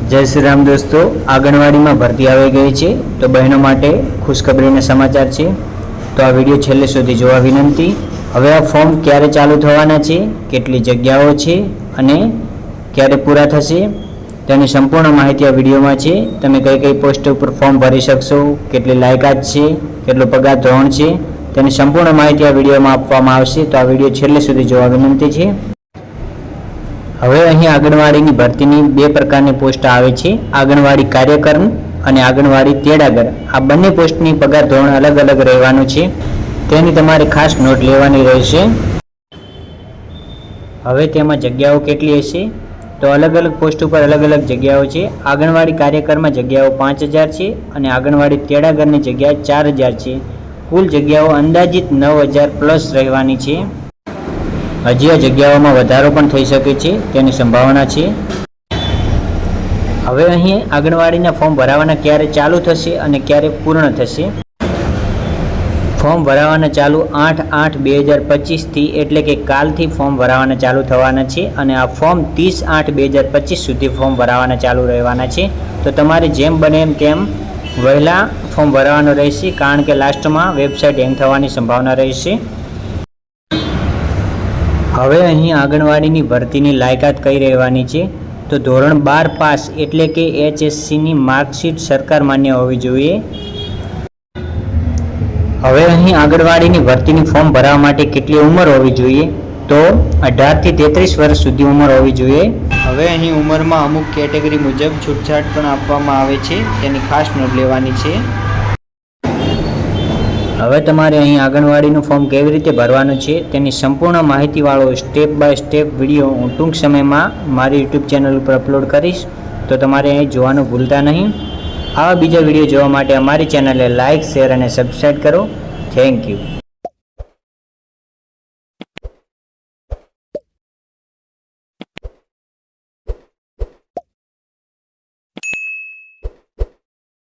जय श्री राम दोस्तों, आंगणवाड़ी में भर्ती आई गई है तो बहनों माटे खुशखबरीना समाचार है। तो आ विडियो छेल्ले सुधी जोवा विनंती। हवे आ फॉर्म क्यारे चालू थवाना छे, केटली जग्याओ छे अने क्यारे पूरा थशे तेनी संपूर्ण माहिती आ विडियोमां छे। तमे कई कई पोस्ट पर फॉर्म भरी शकशो, केटली लायकात छे, केटलो पगार धोरण छे, तेनी संपूर्ण माहिती आ विडियोमां आपवामां आवशे। तो आ विडियो छेल्ले सुधी जोवा विनंती छे। हवे अहीं आंगणवाड़ी भर्तीनी बे प्रकारनी पोस्ट आवे छे, आंगणवाड़ी कार्यकर अने आंगणवाड़ी तेड़ागर। आ बंने पोस्टनी पगार धोरण अलग अलग रहेवानुं छे, तेनी तमारे खास नोट लेवानी रहेशे। हवे तेमां जग्याओ केटली हशे तो अलग अलग पोस्ट पर अलग अलग जग्याओ छे। आंगणवाड़ी कार्यकर में जग्याओ 5000 छे अने आंगणवाड़ी तेड़ागरनी जग्या 4000 छे। कुल जग्याओ अंदाजित 9000 प्लस रहेवानी छे। हजी आ जग्याओमां वधारो पण थई शके छे तेनी संभावना छे। हवे अहीं आंगणवाड़ीना फॉर्म भरावाना क्यारे चालू थशे अने क्यारे पूर्ण थशे। फॉर्म भरावाना चालू 8/8/2025 थी एटले के कालथी फॉर्म भरावाना चालू थवाना छे अने आ फॉर्म 30/8/2025 सुधी फॉर्म भरावाना चालू रहेवाना छे। तो तमारे जेम बने एम तेम वहेला फॉर्म भरावानो रहेशे, कारण के लास्टमां वेबसाइट हेंग थवानी संभावना रहेशे। हवे अहीं आंगणवाड़ीनी भर्तीनी लायकात कई रहेवानी छे तो धोरण 12 पास एटले के HSC नी मार्कशीट सरकार मान्य होवी जोईए। हवे अहीं आंगणवाड़ीनी भर्तीनी फॉर्म भरवा माटे केटली उमर होवी जोईए तो 18 થી 33 वर्ष सुधी उमर होवी जोईए। हवे अहीं उमरमां अमुक केटेगरी मुजब छूटछाट पण आपवामां आवे छे, तेनी खास नोंध लेवानी छे। हवे तमारे अहीं आंगणवाड़ीनुं फॉर्म केवी रीते भरवानुं छे तेनी संपूर्ण माहितीवाळो स्टेप बाय स्टेप विडियो हूँ टूंक समयमां मारी यूट्यूब चेनल पर अपलोड करीश, तो तमारे अहीं जोवानुं भूलता नहीं। आवा बीजा विडियो जोवा माटे अमारी चेनलने लाइक, शेर अने सब्सक्राइब करो। Thank you.